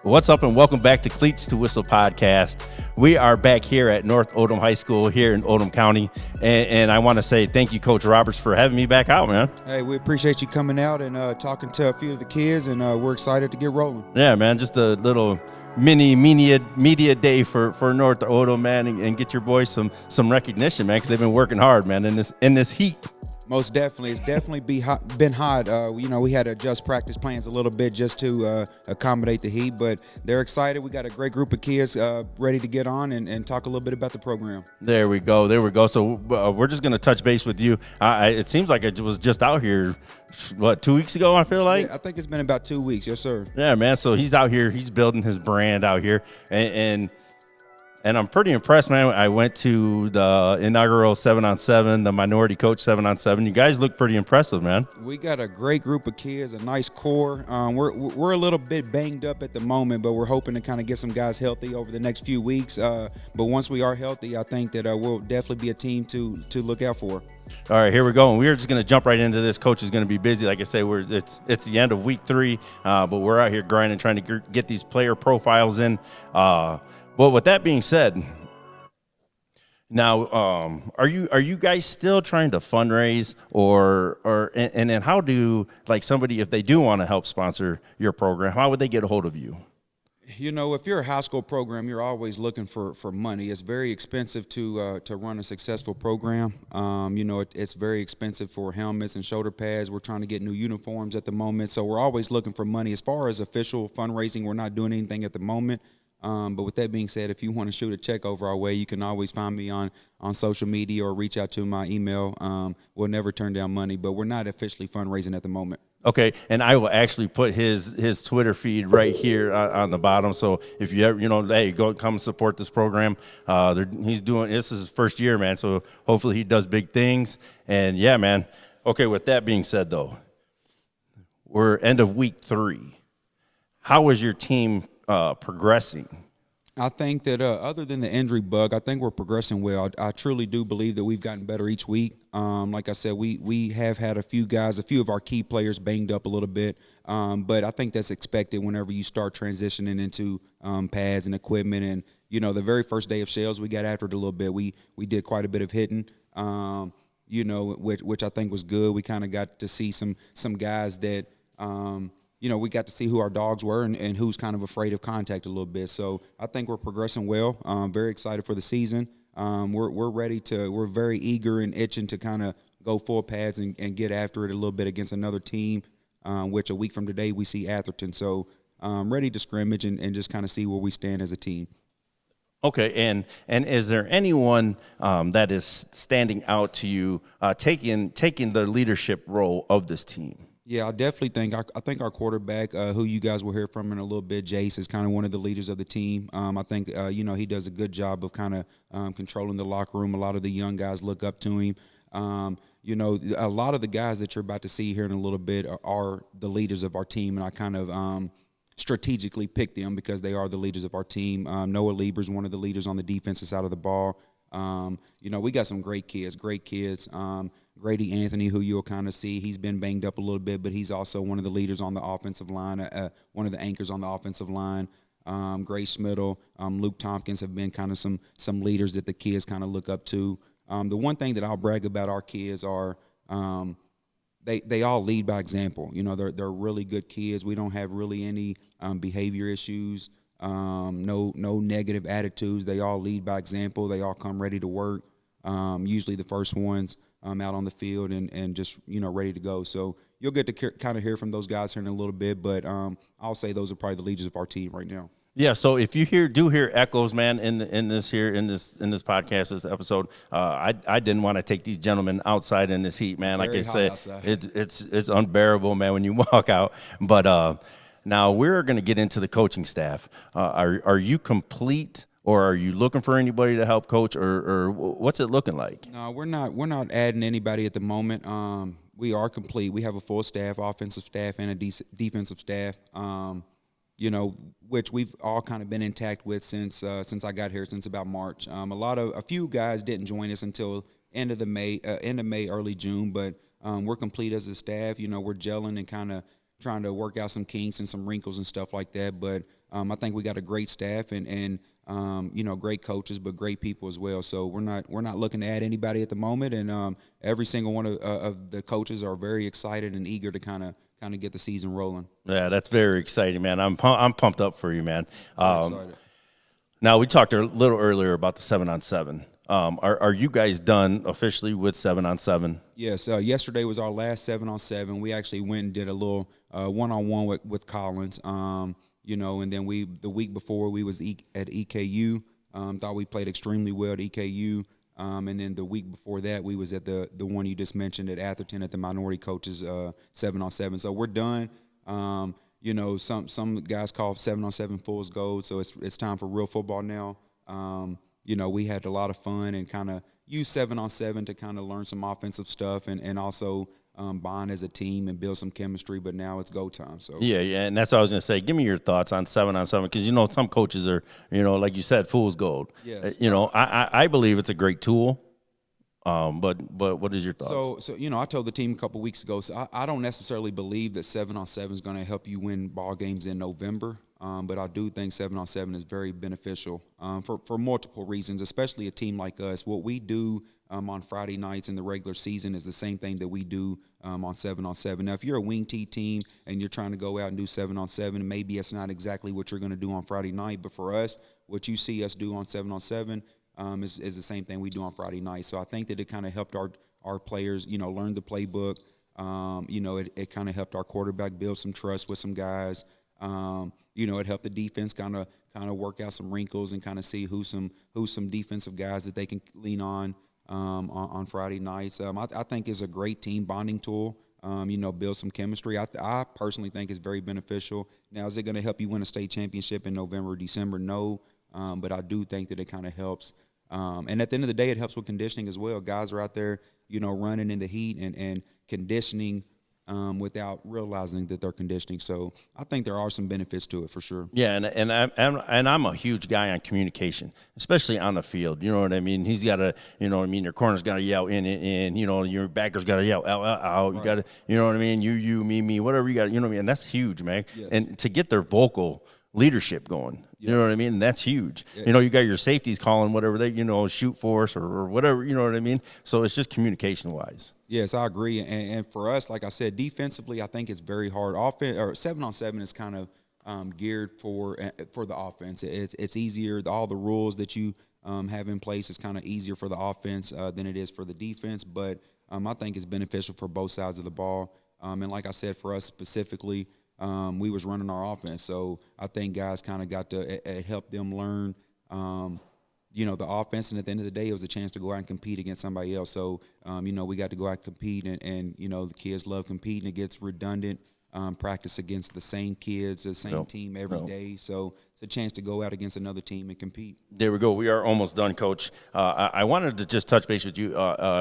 What's up and welcome back to Cleats to Whistle podcast. We are back here at North Oldham High School here in Oldham County. And I want to say thank you, Coach Roberts, for having me back out, man. Hey, we appreciate you coming out and talking to a few of the kids, and we're excited to get rolling. Yeah, man, just a little mini media day for North Oldham, man, and get your boys some recognition, man, because they've been working hard, man, in this heat. Most definitely. It's definitely been hot. We had to adjust practice plans a little bit just to accommodate the heat, but they're excited. We got a great group of kids ready to get on and talk a little bit about the program. There we go. So we're just going to touch base with you. It seems like I was just out here, 2 weeks ago, I feel like? Yeah, I think it's been about 2 weeks. Yes, sir. Yeah, man. So he's out here. He's building his brand out here. And I'm pretty impressed, man. I went to the inaugural 7-on-7, the minority coach 7-on-7. You guys look pretty impressive, man. We got a great group of kids, a nice core. We're a little bit banged up at the moment, but we're hoping to kind of get some guys healthy over the next few weeks. But once we are healthy, I think that we'll definitely be a team to look out for. All right, here we go. And we're just going to jump right into this. Coach is going to be busy. Like I say, it's the end of week 3, but we're out here grinding, trying to get these player profiles in. Well, with that being said, now are you guys still trying to fundraise, or and then how do, like, somebody, if they do want to help sponsor your program, how would they get a hold of you? You know, if you're a high school program, you're always looking for money. It's very expensive to run a successful program. It's very expensive for helmets and shoulder pads. We're trying to get new uniforms at the moment, so we're always looking for money. As far as official fundraising, we're not doing anything at the moment. But with that being said, if you want to shoot a check over our way, you can always find me on social media or reach out to my email. We'll never turn down money, but we're not officially fundraising at the moment. Okay, and I will actually put his Twitter feed right here on the bottom. So if you ever, hey, go come support this program. This is his first year, man. So hopefully he does big things. And yeah, man. Okay, with that being said, though, we're end of week 3. How is your team progressing? I think that other than the injury bug, I think we're progressing well. I truly do believe that we've gotten better each week. Like I said, we have had a few of our key players banged up a little bit, but I think that's expected whenever you start transitioning into pads and equipment. And, the very first day of shells, we got after it a little bit. We did quite a bit of hitting, which I think was good. We kind of got to see some guys that we got to see who our dogs were and who's kind of afraid of contact a little bit. So I think we're progressing well. Very excited for the season. We're very eager and itching to kind of go full pads and get after it a little bit against another team, which a week from today we see Atherton. So ready to scrimmage and just kind of see where we stand as a team. Okay, and is there anyone that is standing out to you taking the leadership role of this team? Yeah, I definitely think I think our quarterback, who you guys will hear from in a little bit, Jace, is kind of one of the leaders of the team. I think he does a good job of kind of controlling the locker room. A lot of the young guys look up to him. A lot of the guys that you're about to see here in a little bit are the leaders of our team, and I kind of strategically picked them because they are the leaders of our team. Noah Lieber's one of the leaders on the defensive side of the ball. We got some great kids. Grady Anthony, who you'll kind of see, he's been banged up a little bit, but he's also one of the leaders on the offensive line, one of the anchors on the offensive line. Grace Smittle, Luke Tompkins have been kind of some leaders that the kids kind of look up to. The one thing that I'll brag about our kids are they all lead by example. They're really good kids. We don't have really any behavior issues, no negative attitudes. They all lead by example. They all come ready to work. Usually the first ones out on the field and just, ready to go. So you'll get to kind of hear from those guys here in a little bit, but I'll say those are probably the leaders of our team right now. Yeah, so if you do hear echoes, man, in this podcast, this episode, I didn't want to take these gentlemen outside in this heat, man. Like I said, it's unbearable, man, when you walk out. But now we're going to get into the coaching staff. Are you complete? Or are you looking for anybody to help coach, or what's it looking like? No, we're not adding anybody at the moment. We are complete. We have a full staff, offensive staff, and a defensive staff. Which we've all kind of been intact with since I got here, since about March. A few guys didn't join us until end of May, early June, but we're complete as a staff. We're gelling and kind of trying to work out some kinks and some wrinkles and stuff like that. But I think we got a great staff and great coaches, but great people as well. So we're not looking to add anybody at the moment, and every single one of the coaches are very excited and eager to kind of get the season rolling. Yeah, that's very exciting, man. I'm pumped up for you, man. Excited. Now, we talked a little earlier about the 7-on-7. Are you guys done officially with 7-on-7? Yes. Yesterday was our last 7-on-7. We actually went and did a little one-on-one with Collins. And then the week before we was at EKU. Thought we played extremely well at EKU. And then the week before that, we was at the one you just mentioned at Atherton at the minority coaches 7-on-7. So we're done. Some guys call 7-on-7 fool's gold. So it's time for real football now. We had a lot of fun and kind of used 7-on-7 to kind of learn some offensive stuff and also bond as a team and build some chemistry. But now it's go time. So yeah, and that's what I was going to say. Give me your thoughts on 7-on-7 because some coaches are like you said, fool's gold. Yes. I believe it's a great tool. But what is your thoughts? So I told the team a couple weeks ago. So I don't necessarily believe that 7-on-7 is going to help you win ball games in November. But I do think 7-on-7 is very beneficial for multiple reasons, especially a team like us. What we do on Friday nights in the regular season is the same thing that we do on 7-on-7. Now, if you're a wing T team and you're trying to go out and do 7-on-7, maybe it's not exactly what you're going to do on Friday night. But for us, what you see us do on 7-on-7 is the same thing we do on Friday night. So I think that it kind of helped our players, learn the playbook. It kind of helped our quarterback build some trust with some guys. It helped the defense kind of work out some wrinkles and kind of see who's some defensive guys that they can lean on Friday nights. I think it's a great team bonding tool. Build some chemistry. I personally think it's very beneficial. Now, is it going to help you win a state championship in November or December? No, but I do think that it kind of helps. And at the end of the day, it helps with conditioning as well. Guys are out there, running in the heat and conditioning without realizing that they're conditioning. So I think there are some benefits to it for sure. Yeah, and I'm a huge guy on communication, especially on the field. You know what I mean? He's got to, your corner's got to yell in, your backer's got to yell out. You got to, you know what I mean? You, me, whatever you got, you know what I mean? And that's huge, man. Yes. And to get their vocal leadership going, you know what I mean? And that's huge. Yeah. You got your safeties calling whatever they, shoot for us or whatever, you know what I mean? So it's just communication-wise. Yes, I agree. And for us, like I said, defensively, I think it's very hard. 7-on-7 is kind of geared for the offense. It's easier. All the rules that you have in place is kind of easier for the offense than it is for the defense. But I think it's beneficial for both sides of the ball. And like I said, for us specifically, we was running our offense. So I think guys kind of got to help them learn the offense, and at the end of the day, it was a chance to go out and compete against somebody else. So, we got to go out and compete, and the kids love competing. It gets redundant, practice against the same kids, the same team every day. So it's a chance to go out against another team and compete. There we go. We are almost done, Coach. I wanted to just touch base with you.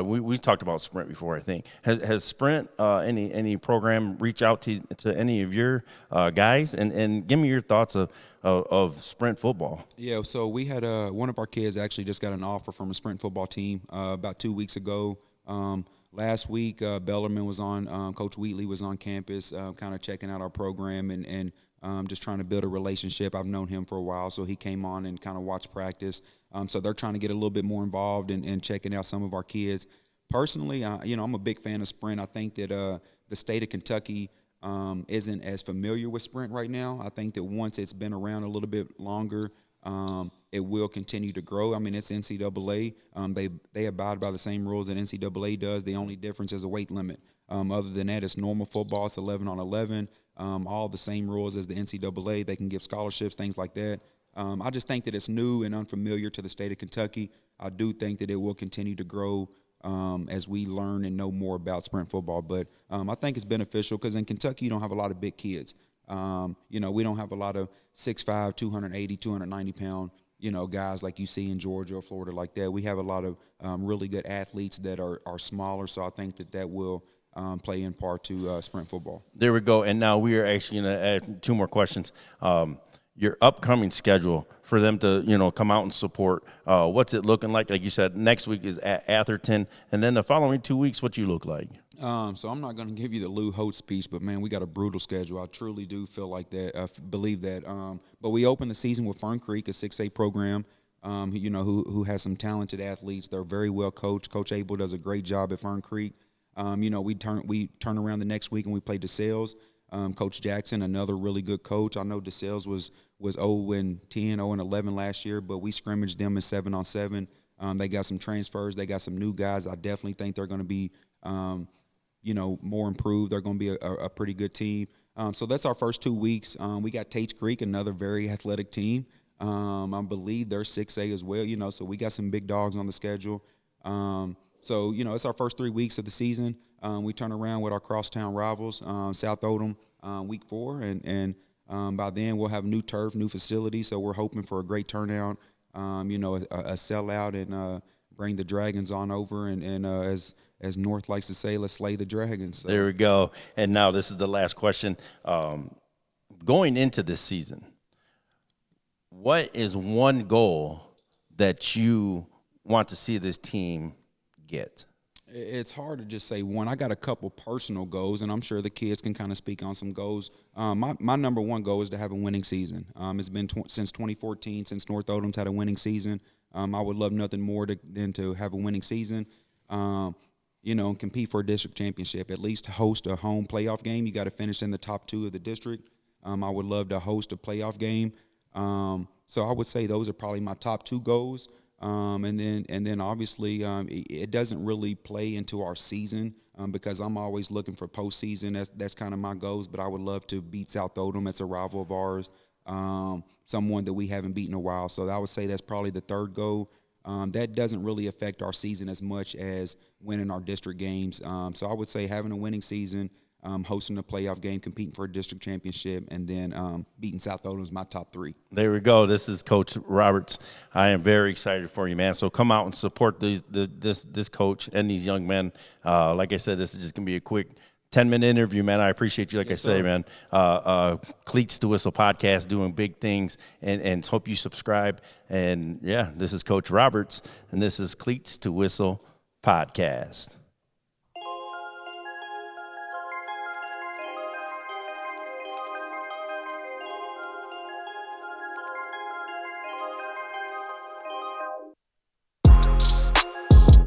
We talked about Sprint before, I think. Has Sprint, any program, reach out to any of your guys? And give me your thoughts of Sprint football. Yeah, so we had one of our kids actually just got an offer from a Sprint football team about 2 weeks ago. Last week, Bellarmine was on, Coach Wheatley was on campus kind of checking out our program and just trying to build a relationship. I've known him for a while, so he came on and kind of watched practice. So they're trying to get a little bit more involved and checking out some of our kids. Personally, I'm a big fan of Sprint. I think that the state of Kentucky isn't as familiar with Sprint right now. I think that once it's been around a little bit longer, it will continue to grow. I mean, it's NCAA. They abide by the same rules that NCAA does. The only difference is a weight limit. Other than that, it's normal football. It's 11-on-11. All the same rules as the NCAA. They can give scholarships, things like that. I just think that it's new and unfamiliar to the state of Kentucky. I do think that it will continue to grow as we learn and know more about Sprint football. But I think it's beneficial because in Kentucky, you don't have a lot of big kids. We don't have a lot of 6'5", 280, 290-pound, guys like you see in Georgia or Florida like that. We have a lot of really good athletes that are smaller, so I think that will play in part to Sprint football. There we go. And now we are actually going to add 2 more questions. Your upcoming schedule for them to, come out and support. What's it looking like? Like you said, next week is at Atherton, and then the following 2 weeks, what you look like? So I'm not going to give you the Lou Holtz speech, but man, we got a brutal schedule. I truly do feel like that. Believe that. But we opened the season with Fern Creek, a 6A program. Who has some talented athletes. They're very well coached. Coach Abel does a great job at Fern Creek. We turn around the next week and we play DeSales. Coach Jackson, another really good coach. I know DeSales was 0-10, 0-11 last year, but we scrimmaged them as 7-on-7. They got some transfers. They got some new guys. I definitely think they're going to be, more improved. They're going to be a pretty good team. So that's our first 2 weeks. We got Tates Creek, another very athletic team. I believe they're 6A as well, so we got some big dogs on the schedule. It's our first 3 weeks of the season. We turn around with our crosstown rivals, South Oldham, week 4, and by then we'll have new turf, new facility, so we're hoping for a great turnout, a sellout, and bring the Dragons on over, and as North likes to say, let's slay the Dragons. So. There we go. And now this is the last question. Going into this season, what is one goal that you want to see this team get? It's hard to just say one. I got a couple personal goals, and I'm sure the kids can kind of speak on some goals. My number one goal is to have a winning season. It's been since 2014, since North Oldham's had a winning season. I would love nothing more than to have a winning season, and compete for a district championship, at least host a home playoff game. You got to finish in the top 2 of the district. I would love to host a playoff game. So I would say those are probably my top 2 goals. And then obviously it doesn't really play into our season because I'm always looking for postseason. That's kind of my goals. But I would love to beat South Oldham. That's a rival of ours, someone that we haven't beaten in a while. So I would say that's probably the third goal. That doesn't really affect our season as much as winning our district games. So I would say having a winning season, hosting a playoff game, competing for a district championship, and then beating South Oldham is my top 3. There we go. This is Coach Roberts. I am very excited for you, man. So come out and support this coach and these young men. Like I said, this is just going to be a quick 10-minute interview, man. I appreciate you. Like yes, I say, sir. Man, Cleats to Whistle podcast, doing big things, and hope you subscribe. And, yeah, this is Coach Roberts, and this is Cleats to Whistle podcast.